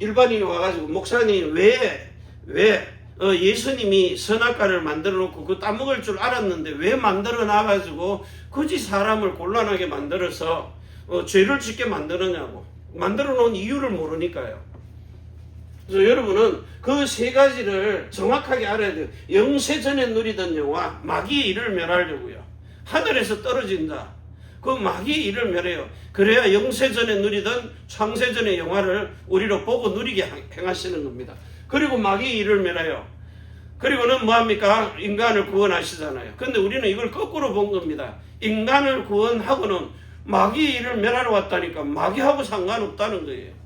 일반인이 와가지고 목사님 왜 예수님이 선악과를 만들어 놓고 그 따먹을 줄 알았는데 왜 만들어 놔가지고 굳이 사람을 곤란하게 만들어서 죄를 짓게 만드느냐고. 만들어 놓은 이유를 모르니까요. 그래서 여러분은 그 세 가지를 정확하게 알아야 돼요. 영세전에 누리던 영화 마귀의 일을 멸하려고요. 하늘에서 떨어진다. 그 마귀의 일을 멸해요. 그래야 영세전에 누리던 창세전의 영화를 우리로 보고 누리게 행하시는 겁니다. 그리고 마귀의 일을 멸해요. 그리고는 뭐합니까? 인간을 구원하시잖아요. 근데 우리는 이걸 거꾸로 본 겁니다. 인간을 구원하고는 마귀의 일을 멸하러 왔다니까 마귀하고 상관없다는 거예요.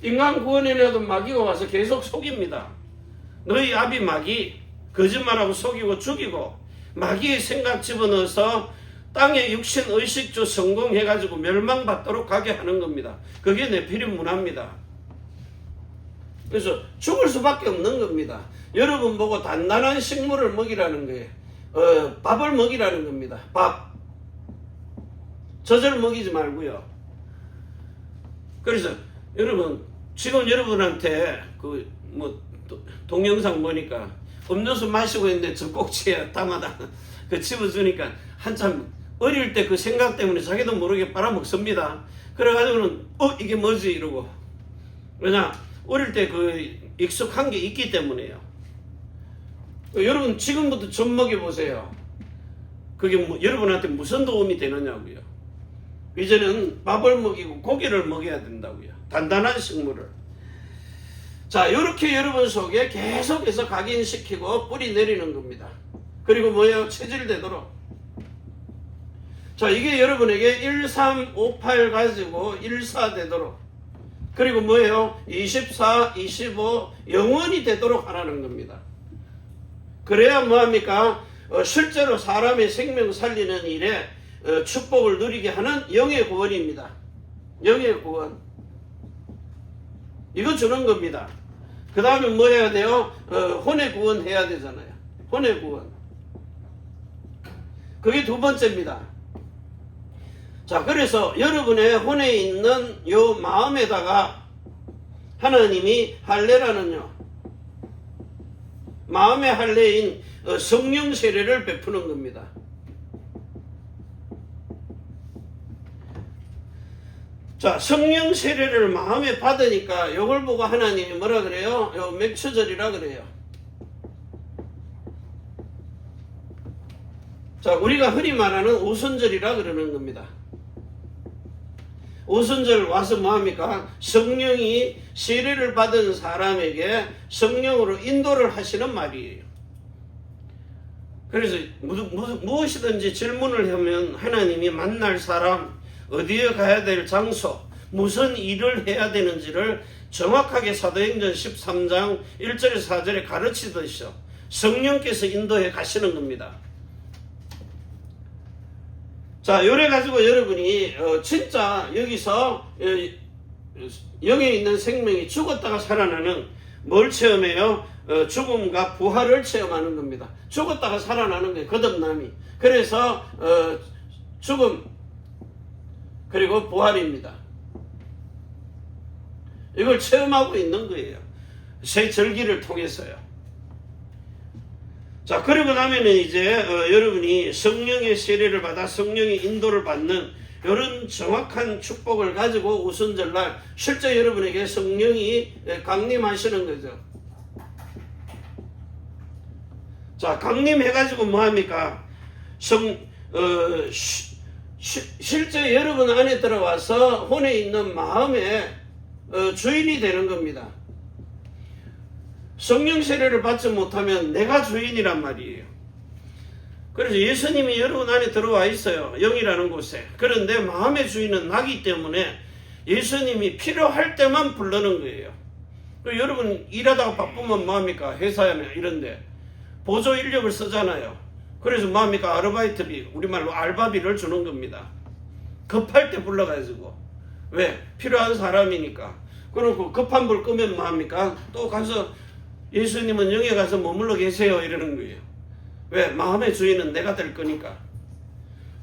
인간 구원해내도 마귀가 와서 계속 속입니다. 너희 아비 마귀 거짓말하고 속이고 죽이고 마귀의 생각 집어넣어서 땅에 육신 의식주 성공해가지고 멸망받도록 가게 하는 겁니다. 그게 네피림 문화입니다. 그래서 죽을 수밖에 없는 겁니다. 여러분 보고 단단한 식물을 먹이라는 거예요. 밥을 먹이라는 겁니다. 밥. 젖을 먹이지 말고요. 그래서 여러분 지금 여러분한테 동영상 보니까 음료수 마시고 있는데 젖꼭지에 담아다 집어주니까 한참 어릴 때 그 생각 때문에 자기도 모르게 빨아먹습니다. 그래가지고는 이게 뭐지 이러고. 왜냐 어릴 때 그 익숙한 게 있기 때문에요. 여러분 지금부터 젖 먹여보세요. 그게 여러분한테 무슨 도움이 되느냐고요. 이제는 밥을 먹이고 고기를 먹여야 된다고요. 단단한 식물을. 자, 이렇게 여러분 속에 계속해서 각인시키고 뿌리 내리는 겁니다. 그리고 뭐예요? 체질되도록. 자, 이게 여러분에게 1358 가지고 14 되도록. 그리고 뭐예요? 24, 25 영원히 되도록 하라는 겁니다. 그래야 뭐합니까? 실제로 사람의 생명 살리는 일에 축복을 누리게 하는 영의 구원입니다. 영의 구원. 이거 주는 겁니다. 그 다음에 뭐 해야 돼요? 혼의 구원 해야 되잖아요. 혼의 구원. 그게 두 번째입니다. 자, 그래서 여러분의 혼에 있는 요 마음에다가 하나님이 할례라는요. 마음의 할례인 성령 세례를 베푸는 겁니다. 자, 성령 세례를 마음에 받으니까 요걸 보고 하나님이 뭐라 그래요? 요 맥추절이라 그래요. 자, 우리가 흔히 말하는 오순절이라 그러는 겁니다. 오순절 와서 뭐합니까? 성령이 세례를 받은 사람에게 성령으로 인도를 하시는 말이에요. 그래서 무엇이든지 질문을 하면 하나님이 만날 사람, 어디에 가야 될 장소, 무슨 일을 해야 되는지를 정확하게 사도행전 13장 1절에서 4절에 가르치듯이 성령께서 인도해 가시는 겁니다. 자, 요래 가지고 여러분이 진짜 여기서 영에 있는 생명이 죽었다가 살아나는 뭘 체험해요? 죽음과 부활을 체험하는 겁니다. 죽었다가 살아나는 거예요. 거듭남이. 그래서 죽음 그리고 부활입니다. 이걸 체험하고 있는 거예요. 새 절기를 통해서요. 자, 그러고 나면은 이제 여러분이 성령의 세례를 받아 성령의 인도를 받는 이런 정확한 축복을 가지고 오순절날 실제 여러분에게 성령이 강림하시는 거죠. 자, 강림해가지고 뭐합니까? 실제 여러분 안에 들어와서 혼에 있는 마음의 주인이 되는 겁니다. 성령 세례를 받지 못하면 내가 주인이란 말이에요. 그래서 예수님이 여러분 안에 들어와 있어요. 영이라는 곳에. 그런데 마음의 주인은 나기 때문에 예수님이 필요할 때만 부르는 거예요. 여러분 일하다가 바쁘면 뭐합니까? 회사나 이런데 보조 인력을 쓰잖아요. 그래서 뭐합니까? 아르바이트비, 우리말로 알바비를 주는 겁니다. 급할 때 불러가지고. 왜? 필요한 사람이니까. 그리고 급한 불 끄면 뭐합니까? 또 가서 예수님은 영에 가서 머물러 계세요 이러는 거예요. 왜? 마음의 주인은 내가 될 거니까.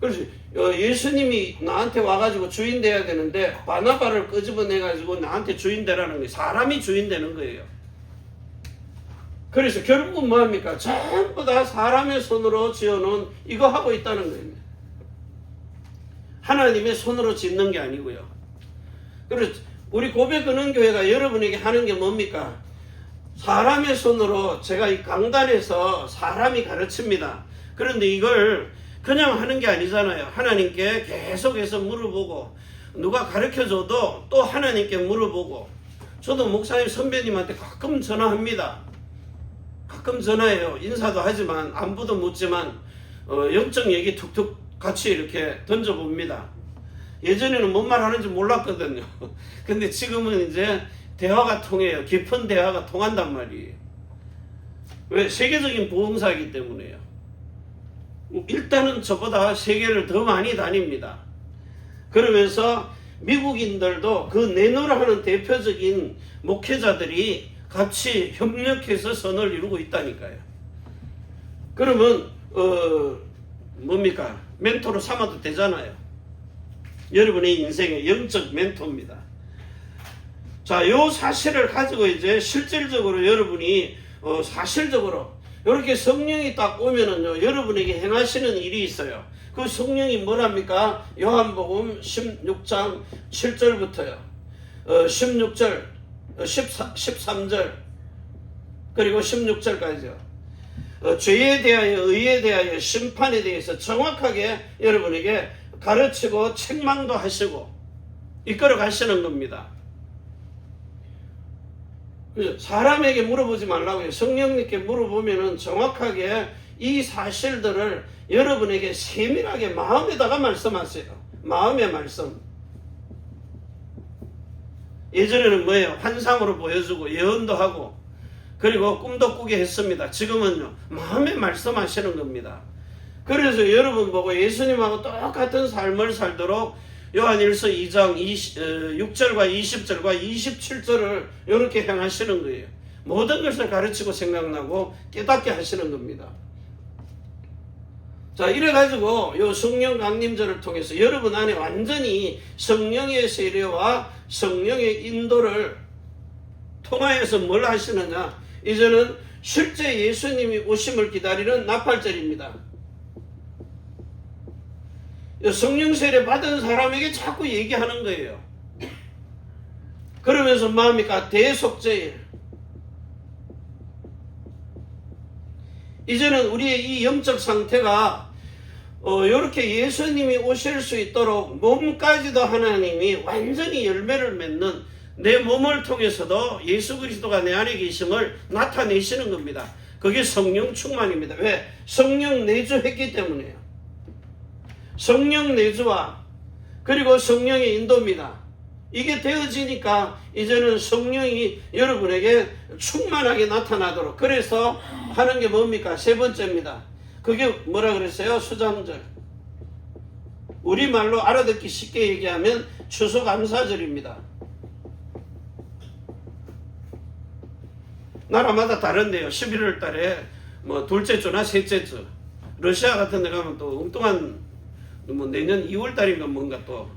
그래서 예수님이 나한테 와가지고 주인 돼야 되는데 바나바를 끄집어내가지고 나한테 주인 되라는 거예요. 사람이 주인 되는 거예요. 그래서 결국은 뭐합니까? 전부 다 사람의 손으로 지어놓은 이거 하고 있다는 겁니다. 하나님의 손으로 짓는 게 아니고요. 그래서 우리 고백은행교회가 여러분에게 하는 게 뭡니까? 사람의 손으로 제가 이 강단에서 사람이 가르칩니다. 그런데 이걸 그냥 하는 게 아니잖아요. 하나님께 계속해서 물어보고 누가 가르쳐줘도 또 하나님께 물어보고 저도 목사님 선배님한테 가끔 전화합니다. 가끔 전화해요. 인사도 하지만 안부도 묻지만 영적 얘기 툭툭 같이 이렇게 던져봅니다. 예전에는 뭔 말 하는지 몰랐거든요. 근데 지금은 이제 대화가 통해요. 깊은 대화가 통한단 말이에요. 왜? 세계적인 보험사이기 때문에요. 일단은 저보다 세계를 더 많이 다닙니다. 그러면서 미국인들도 그 내노라 하는 대표적인 목회자들이 같이 협력해서 선을 이루고 있다니까요. 그러면 뭡니까? 멘토로 삼아도 되잖아요. 여러분의 인생의 영적 멘토입니다. 자, 요 사실을 가지고 이제 실질적으로 여러분이 사실적으로 이렇게 성령이 딱 오면은요, 여러분에게 행하시는 일이 있어요. 그 성령이 뭐랍니까? 요한복음 16장 7절부터요. 16절, 13절, 그리고 16절까지요. 죄에 대하여, 의에 대하여, 심판에 대해서 정확하게 여러분에게 가르치고 책망도 하시고 이끌어 가시는 겁니다. 사람에게 물어보지 말라고요. 성령님께 물어보면은 정확하게 이 사실들을 여러분에게 세밀하게 마음에다가 말씀하세요. 마음의 말씀. 예전에는 뭐예요? 환상으로 보여주고 예언도 하고 그리고 꿈도 꾸게 했습니다. 지금은요, 마음에 말씀하시는 겁니다. 그래서 여러분 보고 예수님하고 똑같은 삶을 살도록 요한일서 2장 6절과 20절과 27절을 이렇게 행하시는 거예요. 모든 것을 가르치고 생각나고 깨닫게 하시는 겁니다. 자, 이래가지고 요 성령 강림절을 통해서 여러분 안에 완전히 성령의 세례와 성령의 인도를 통하여서 뭘 하시느냐? 이제는 실제 예수님이 오심을 기다리는 나팔절입니다. 성령 세례 받은 사람에게 자꾸 얘기하는 거예요. 그러면서 뭐합니까? 대속죄일. 이제는 우리의 이 영적 상태가 이렇게 예수님이 오실 수 있도록 몸까지도 하나님이 완전히 열매를 맺는 내 몸을 통해서도 예수 그리스도가 내 안에 계심을 나타내시는 겁니다. 그게 성령 충만입니다. 왜? 성령 내주했기 때문에요. 성령 내주와 그리고 성령의 인도입니다. 이게 되어지니까 이제는 성령이 여러분에게 충만하게 나타나도록 그래서 하는 게 뭡니까? 세 번째입니다. 그게 뭐라 그랬어요? 수장절. 우리말로 알아듣기 쉽게 얘기하면 추수감사절입니다. 나라마다 다른데요. 11월 달에 뭐 둘째 주나 셋째 주. 러시아 같은 데 가면 또 엉뚱한 뭐 내년 2월 달인가 뭔가 또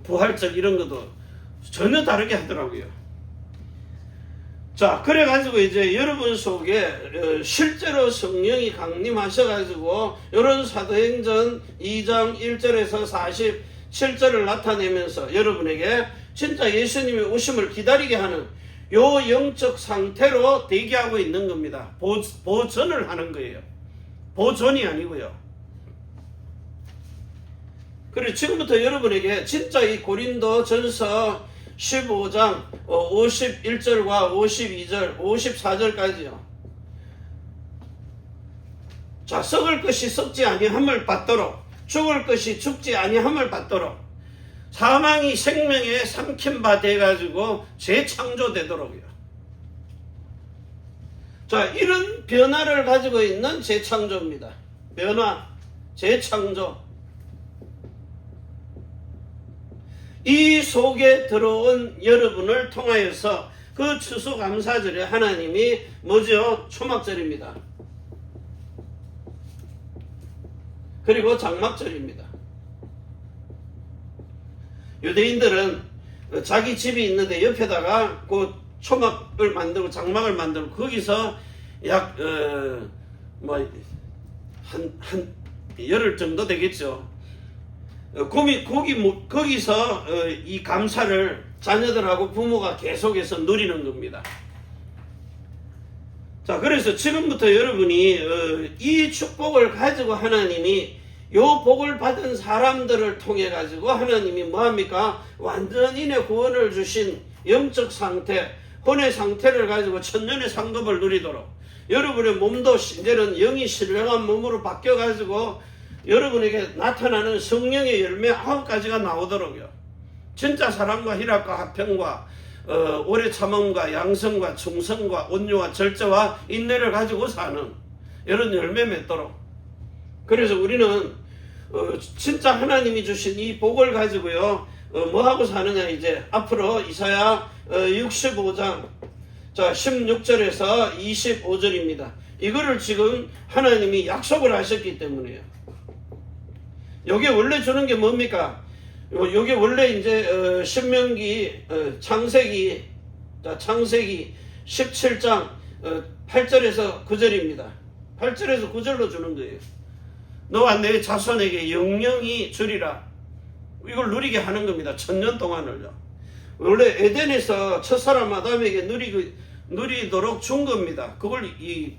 부활절 이런 것도 전혀 다르게 하더라고요. 자, 그래가지고 이제 여러분 속에 실제로 성령이 강림하셔가지고 이런 사도행전 2장 1절에서 47절을 나타내면서 여러분에게 진짜 예수님의 오심을 기다리게 하는 요 영적 상태로 대기하고 있는 겁니다. 보존을 하는 거예요. 보존이 아니고요. 그리고 지금부터 여러분에게 진짜 이 고린도 전서 15장 51절과 52절, 54절까지요. 자, 썩을 것이 썩지 아니함을 받도록, 죽을 것이 죽지 아니함을 받도록, 사망이 생명에 삼킨 바 돼가지고 재창조되도록이요. 자, 이런 변화를 가지고 있는 재창조입니다. 변화, 재창조. 이 속에 들어온 여러분을 통하여서 그 추수감사절에 하나님이 뭐죠? 초막절입니다. 그리고 장막절입니다. 유대인들은 자기 집이 있는데 옆에다가 그 초막을 만들고 장막을 만들고 거기서 약 한 열흘 정도 되겠죠. 거기서 이 감사를 자녀들하고 부모가 계속해서 누리는 겁니다. 자, 그래서 지금부터 여러분이 이 축복을 가지고 하나님이 요 복을 받은 사람들을 통해 가지고 하나님이 뭐합니까? 완전히 내 구원을 주신 영적 상태, 혼의 상태를 가지고 천년의 상급을 누리도록 여러분의 몸도 이제는 영이 신령한 몸으로 바뀌어 가지고 여러분에게 나타나는 성령의 열매 9가지가 나오도록요. 진짜 사랑과 희락과 화평과 오래 참음과 양성과 충성과 온유와 절제와 인내를 가지고 사는 이런 열매 맺도록. 그래서 우리는 진짜 하나님이 주신 이 복을 가지고요 뭐 하고 사느냐. 이제 앞으로 이사야 65장 자 16절에서 25절입니다. 이거를 지금 하나님이 약속을 하셨기 때문에요. 요게 원래 주는 게 뭡니까? 요게 원래 이제 신명기 창세기 17장 8절에서 9절입니다. 8절에서 9절로 주는 거예요. 너와 내 자손에게 영영이 주리라. 이걸 누리게 하는 겁니다. 1000년 동안을요. 원래 에덴에서 첫사람 아담에게 누리도록 준 겁니다. 그걸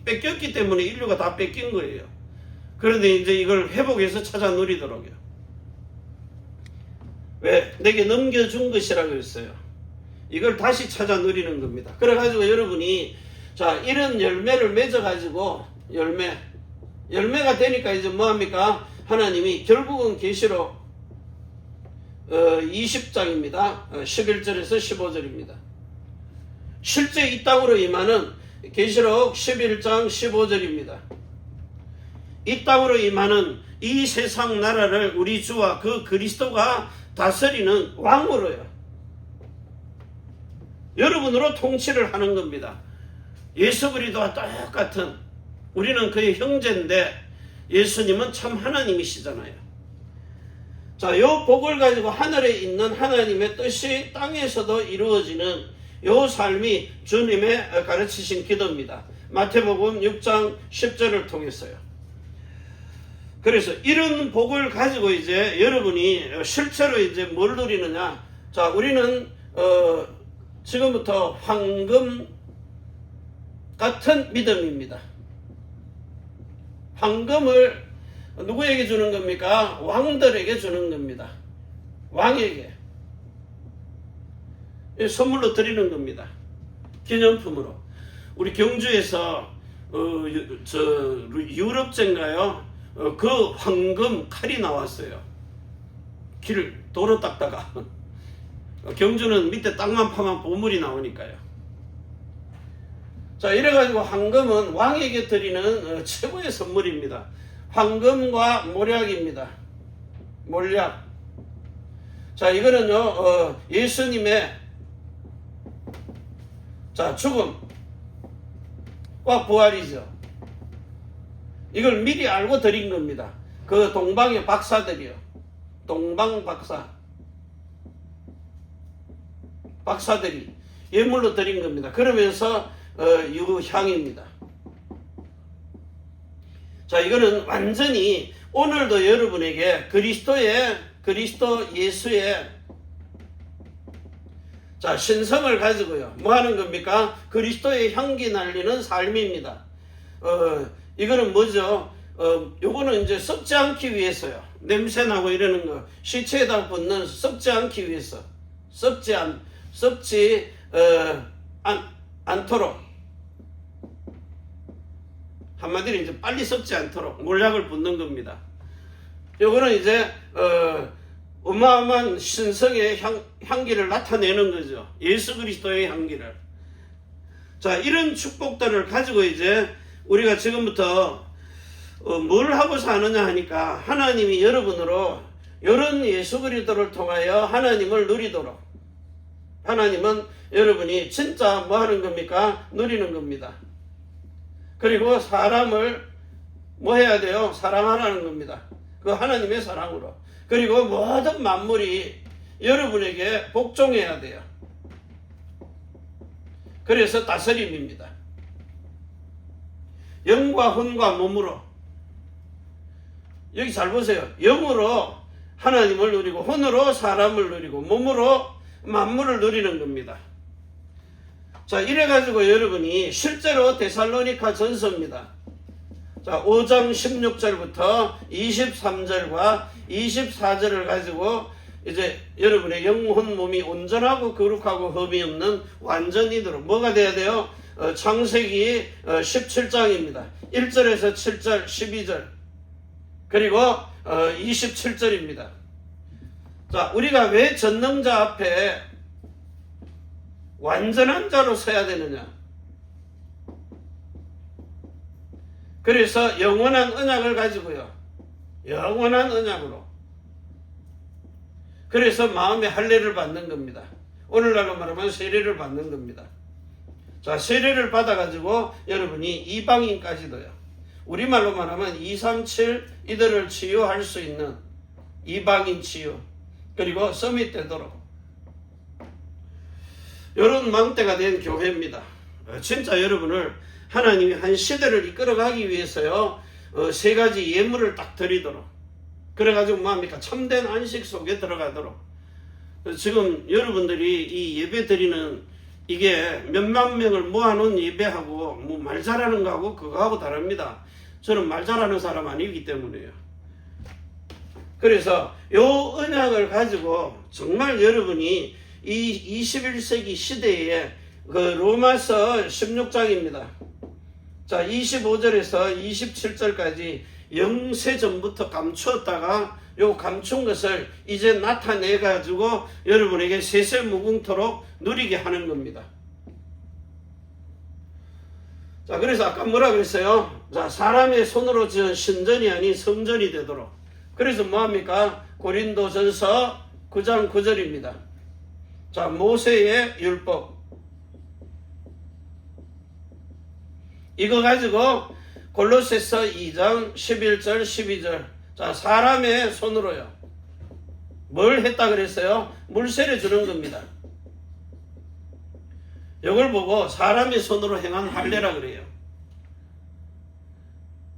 뺏겼기 때문에 인류가 다 뺏긴 거예요. 그런데 이제 이걸 회복해서 찾아 누리도록요. 왜? 내게 넘겨준 것이라고 했어요. 이걸 다시 찾아 누리는 겁니다. 그래가지고 여러분이 자 이런 열매를 맺어가지고 열매가 되니까 이제 뭐합니까? 하나님이 결국은 계시록 20장입니다. 11절에서 15절입니다. 실제 이 땅으로 임하는 계시록 11장 15절입니다. 이 땅으로 임하는 이 세상 나라를 우리 주와 그 그리스도가 다스리는 왕으로요. 여러분으로 통치를 하는 겁니다. 예수 그리스도와 똑같은 우리는 그의 형제인데 예수님은 참 하나님이시잖아요. 자, 요 복을 가지고 하늘에 있는 하나님의 뜻이 땅에서도 이루어지는 요 삶이 주님의 가르치신 기도입니다. 마태복음 6장 10절을 통해서요. 그래서 이런 복을 가지고 이제 여러분이 실제로 이제 뭘 누리느냐? 자, 우리는 지금부터 황금 같은 믿음입니다. 황금을 누구에게 주는 겁니까? 왕들에게 주는 겁니다. 왕에게 선물로 드리는 겁니다. 기념품으로. 우리 경주에서 유럽제인가요? 그 황금 칼이 나왔어요. 길을 도로 닦다가 경주는 밑에 땅만 파면 보물이 나오니까요. 자, 이래가지고 황금은 왕에게 드리는 최고의 선물입니다. 황금과 몰약입니다. 몰약. 자, 이거는요 예수님의 죽음과 부활이죠. 이걸 미리 알고 드린 겁니다. 그 동방의 박사들이요. 동방 박사들이 예물로 드린 겁니다. 그러면서 유향입니다. 자, 이거는 완전히 오늘도 여러분에게 그리스도 예수의 자, 신성을 가지고요. 뭐 하는 겁니까? 그리스도의 향기 날리는 삶입니다. 이거는 뭐죠? 요거는 이제 썩지 않기 위해서요. 냄새나고 이러는 거. 시체에다 붙는 썩지 않기 위해서. 썩지 않도록. 한마디로 이제 빨리 썩지 않도록 몰약을 붓는 겁니다. 요거는 이제, 어마어마한 신성의 향기를 나타내는 거죠. 예수 그리스도의 향기를. 자, 이런 축복들을 가지고 이제 우리가 지금부터 뭘 하고 사느냐 하니까 하나님이 여러분으로 이런 예수 그리스도를 통하여 하나님을 누리도록 하나님은 여러분이 진짜 뭐 하는 겁니까? 누리는 겁니다. 그리고 사람을 뭐 해야 돼요? 사랑하라는 겁니다. 그 하나님의 사랑으로. 그리고 모든 만물이 여러분에게 복종해야 돼요. 그래서 다스림입니다. 영과 혼과 몸으로. 여기 잘 보세요. 영으로 하나님을 누리고 혼으로 사람을 누리고 몸으로 만물을 누리는 겁니다. 자, 이래가지고 여러분이 실제로 데살로니가 전서입니다. 자, 5장 16절부터 23절과 24절을 가지고 이제 여러분의 영혼 몸이 온전하고 거룩하고 흠이 없는 완전이도록 뭐가 돼야 돼요? 창세기 17장입니다. 1절에서 7절, 12절 그리고 27절입니다. 자, 우리가 왜 전능자 앞에 완전한 자로 서야 되느냐? 그래서 영원한 언약을 가지고요. 영원한 언약으로. 그래서 마음의 할례를 받는 겁니다. 오늘날로 말하면 세례를 받는 겁니다. 자, 세례를 받아가지고 여러분이 이방인까지도요. 우리말로 말하면 237 이들을 치유할 수 있는 이방인 치유. 그리고 서밋되도록. 이런 망대가 된 교회입니다. 진짜 여러분을 하나님이 한 시대를 이끌어가기 위해서요. 세 가지 예물을 딱 드리도록. 그래가지고 뭐합니까? 참된 안식 속에 들어가도록. 지금 여러분들이 이 예배 드리는 이게 몇만 명을 모아놓은 예배하고 뭐 말 잘하는 거하고 그거하고 다릅니다. 저는 말 잘하는 사람 아니기 때문에요. 그래서 요 언약을 가지고 정말 여러분이 이 21세기 시대에 그 로마서 16장입니다. 자, 25절에서 27절까지 영세 전부터 감추었다가 요 감춘 것을 이제 나타내 가지고 여러분에게 세세무궁토록 누리게 하는 겁니다. 자, 그래서 아까 뭐라 그랬어요? 자, 사람의 손으로 지은 신전이 아닌 성전이 되도록. 그래서 뭐합니까? 고린도전서 9장 9절입니다. 자, 모세의 율법. 이거 가지고 골로새서 2장 11절 12절. 자, 사람의 손으로요. 뭘 했다 그랬어요? 물세를 주는 겁니다. 이걸 보고 사람의 손으로 행한 할례라 그래요.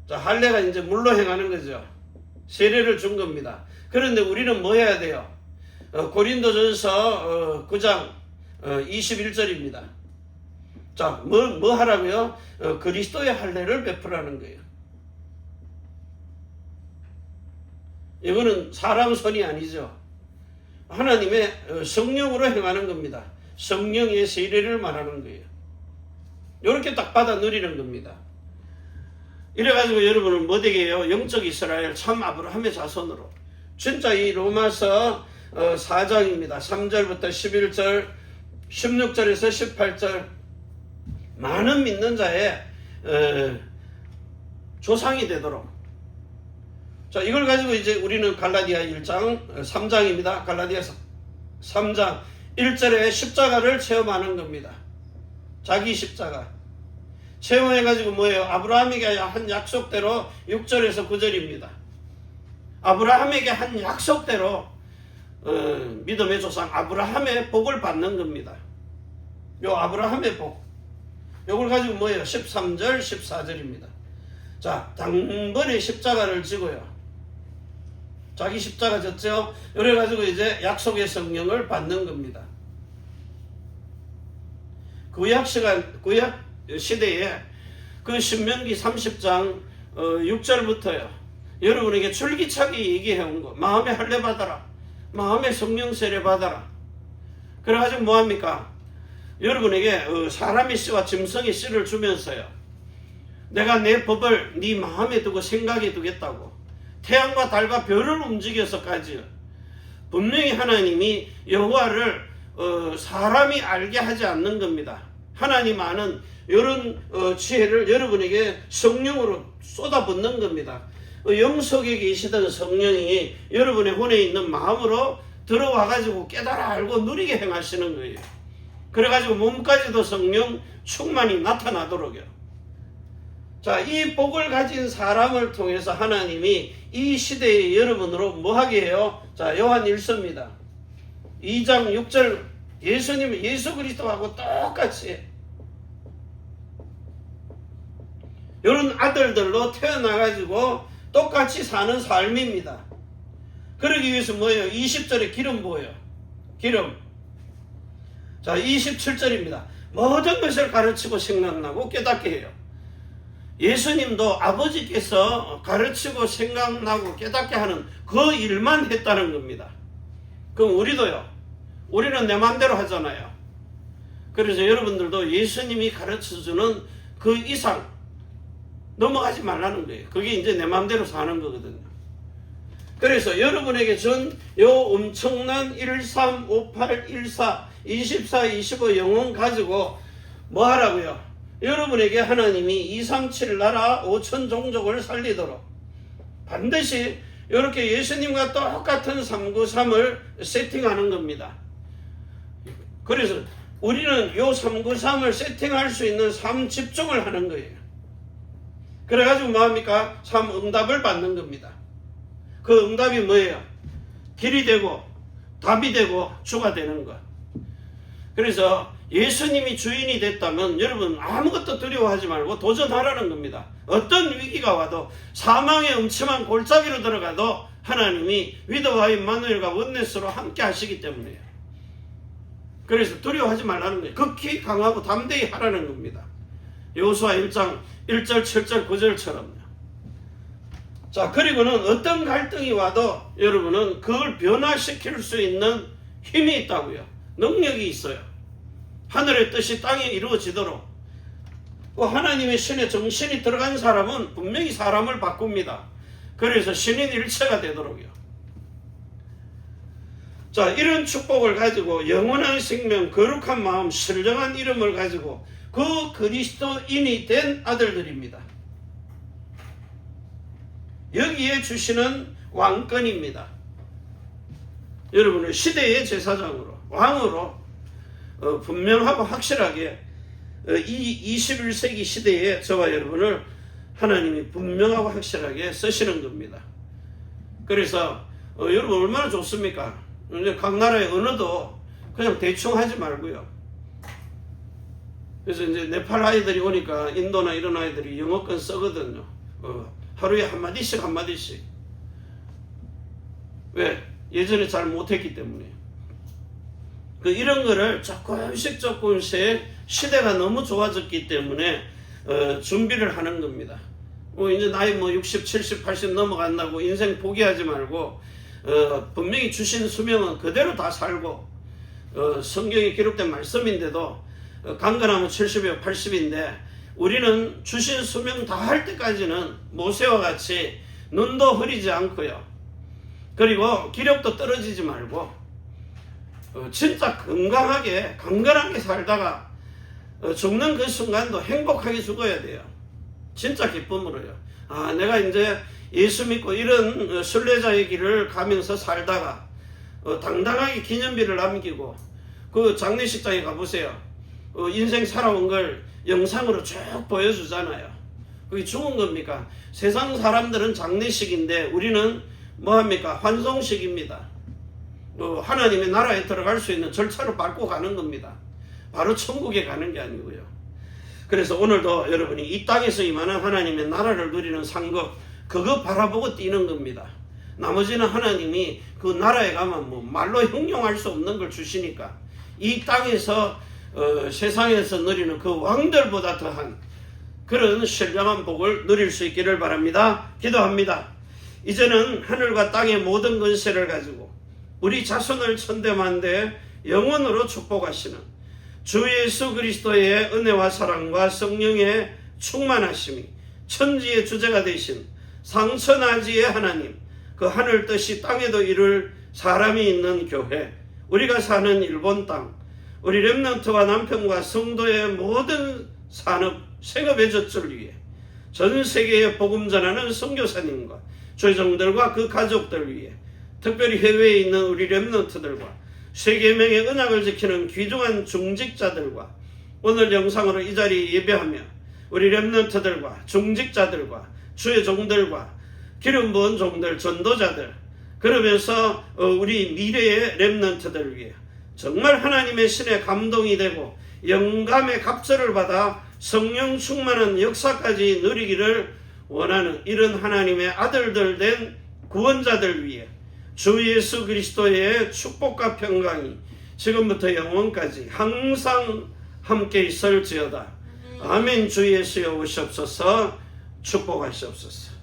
자, 할례가 이제 물로 행하는 거죠. 세례를 준 겁니다. 그런데 우리는 뭐 해야 돼요? 고린도전서 9장 21절입니다. 자, 뭐 하라고요? 그리스도의 할례를 베풀라는 거예요. 이거는 사람 손이 아니죠. 하나님의 성령으로 행하는 겁니다. 성령의 세례를 말하는 거예요. 이렇게 딱 받아 누리는 겁니다. 이래가지고 여러분은 뭐 되게 해요? 영적 이스라엘 참 아브라함의 자손으로. 진짜 이 로마서 4장입니다. 3절부터 11절, 16절에서 18절 많은 믿는 자의 조상이 되도록. 자, 이걸 가지고 이제 우리는 갈라디아 1장 3장입니다. 갈라디아 3장 1절에 십자가를 체험하는 겁니다. 자기 십자가. 체험해가지고 뭐예요? 아브라함에게 한 약속대로 6절에서 9절입니다. 아브라함에게 한 약속대로 믿음의 조상 아브라함의 복을 받는 겁니다. 요 아브라함의 복. 요걸 가지고 뭐예요? 13절, 14절입니다. 자, 당번에 십자가를 지고요. 자기 십자가 졌죠? 이래가지고 이제 약속의 성령을 받는 겁니다. 구약 시대에 그 신명기 30장 6절부터요. 여러분에게 줄기차게 얘기해온 거. 마음의 할례 받아라. 마음의 성령 세례 받아라. 그래가지고 뭐합니까? 여러분에게 사람의 씨와 짐승의 씨를 주면서요. 내가 내 법을 네 마음에 두고 생각에 두겠다고. 태양과 달과 별을 움직여서까지요. 분명히 하나님이 여호와를 사람이 알게 하지 않는 겁니다. 하나님 아는 이런 지혜를 여러분에게 성령으로 쏟아붓는 겁니다. 영속에 계시던 성령이 여러분의 혼에 있는 마음으로 들어와가지고 깨달아 알고 누리게 행하시는 거예요. 그래가지고 몸까지도 성령 충만이 나타나도록요. 자, 이 복을 가진 사람을 통해서 하나님이 이 시대의 여러분으로 뭐하게 해요? 자, 요한 1서입니다. 2장 6절 예수님, 예수 그리스도하고 똑같이 이런 아들들로 태어나가지고 똑같이 사는 삶입니다. 그러기 위해서 뭐예요? 20절에 기름 부어요. 기름. 자, 27절입니다. 모든 것을 가르치고 생각나고 깨닫게 해요. 예수님도 아버지께서 가르치고 생각나고 깨닫게 하는 그 일만 했다는 겁니다. 그럼 우리도요. 우리는 내 마음대로 하잖아요. 그래서 여러분들도 예수님이 가르쳐주는 그 이상 넘어가지 말라는 거예요. 그게 이제 내 마음대로 사는 거거든요. 그래서 여러분에게 전 요 엄청난 1, 3, 5, 8, 1, 4, 24, 25 영혼 가지고 뭐 하라고요? 여러분에게 하나님이 2, 3, 7 나라 5천 종족을 살리도록 반드시 이렇게 예수님과 똑같은 393을 세팅하는 겁니다. 그래서 우리는 요 393을 세팅할 수 있는 3집중을 하는 거예요. 그래가지고 뭐합니까? 3응답을 받는 겁니다. 그 응답이 뭐예요? 길이 되고 답이 되고 주가 되는 것. 그래서 예수님이 주인이 됐다면 여러분 아무것도 두려워하지 말고 도전하라는 겁니다. 어떤 위기가 와도 사망의 음침한 골짜기로 들어가도 하나님이 위도와 임마누엘과 원네스로 함께 하시기 때문이에요. 그래서 두려워하지 말라는 거예요. 극히 강하고 담대히 하라는 겁니다. 여호수아 1장 1절 7절 9절처럼요. 자, 그리고는 어떤 갈등이 와도 여러분은 그걸 변화시킬 수 있는 힘이 있다고요. 능력이 있어요. 하늘의 뜻이 땅에 이루어지도록. 하나님의 신의 정신이 들어간 사람은 분명히 사람을 바꿉니다. 그래서 신인 일체가 되도록요. 자, 이런 축복을 가지고 영원한 생명, 거룩한 마음, 신령한 이름을 가지고 그 그리스도인이 된 아들들입니다. 여기에 주시는 왕권입니다. 여러분은 시대의 제사장으로, 왕으로 분명하고 확실하게 이 21세기 시대에 저와 여러분을 하나님이 분명하고 확실하게 쓰시는 겁니다. 그래서 여러분 얼마나 좋습니까? 각 나라의 언어도 그냥 대충 하지 말고요. 그래서 이제 네팔 아이들이 오니까 인도나 이런 아이들이 영어권 쓰거든요. 하루에 한마디씩. 왜? 예전에 잘 못했기 때문에. 이런 거를 조금씩 시대가 너무 좋아졌기 때문에 준비를 하는 겁니다. 이제 나이 60, 70, 80 넘어간다고 인생 포기하지 말고 분명히 주신 수명은 그대로 다 살고 성경에 기록된 말씀인데도 강건하면 70이고 80인데 우리는 주신 수명 다 할 때까지는 모세와 같이 눈도 흐리지 않고요. 그리고 기력도 떨어지지 말고 진짜 건강하게 강건하게 살다가 죽는 그 순간도 행복하게 죽어야 돼요. 진짜 기쁨으로요. 내가 이제 예수 믿고 이런 순례자의 길을 가면서 살다가 당당하게 기념비를 남기고 그 장례식장에 가보세요. 인생 살아온 걸 영상으로 쭉 보여주잖아요. 그게 죽은 겁니까? 세상 사람들은 장례식인데 우리는 뭐합니까? 환송식입니다. 하나님의 나라에 들어갈 수 있는 절차를 밟고 가는 겁니다. 바로 천국에 가는 게 아니고요. 그래서 오늘도 여러분이 이 땅에서 임하는 하나님의 나라를 누리는 상급, 그거 바라보고 뛰는 겁니다. 나머지는 하나님이 그 나라에 가면 말로 형용할 수 없는 걸 주시니까 이 땅에서 세상에서 누리는 그 왕들보다 더한 그런 신령한 복을 누릴 수 있기를 바랍니다. 기도합니다. 이제는 하늘과 땅의 모든 권세를 가지고 우리 자손을 천대만대 영원으로 축복하시는 주 예수 그리스도의 은혜와 사랑과 성령의 충만하심이 천지의 주제가 되신 상천하지의 하나님, 그 하늘 뜻이 땅에도 이룰 사람이 있는 교회, 우리가 사는 일본 땅, 우리 렘넌트와 남편과 성도의 모든 산업, 생업의 젖을 위해 전 세계에 복음 전하는 선교사님과 조정들과 그 가족들 위해 특별히 해외에 있는 우리 렘넌트들과 세계명의 언약을 지키는 귀중한 중직자들과 오늘 영상으로 이 자리에 예배하며 우리 렘넌트들과 중직자들과 주의 종들과 기름 부은 종들, 전도자들, 그러면서 우리 미래의 렘넌트들 위해 정말 하나님의 신의 감동이 되고 영감의 갑절을 받아 성령 충만한 역사까지 누리기를 원하는 이런 하나님의 아들들 된 구원자들 위해 주 예수 그리스도의 축복과 평강이 지금부터 영원까지 항상 함께 있을지어다. 아멘. 주 예수여 오시옵소서. 축복하시옵소서.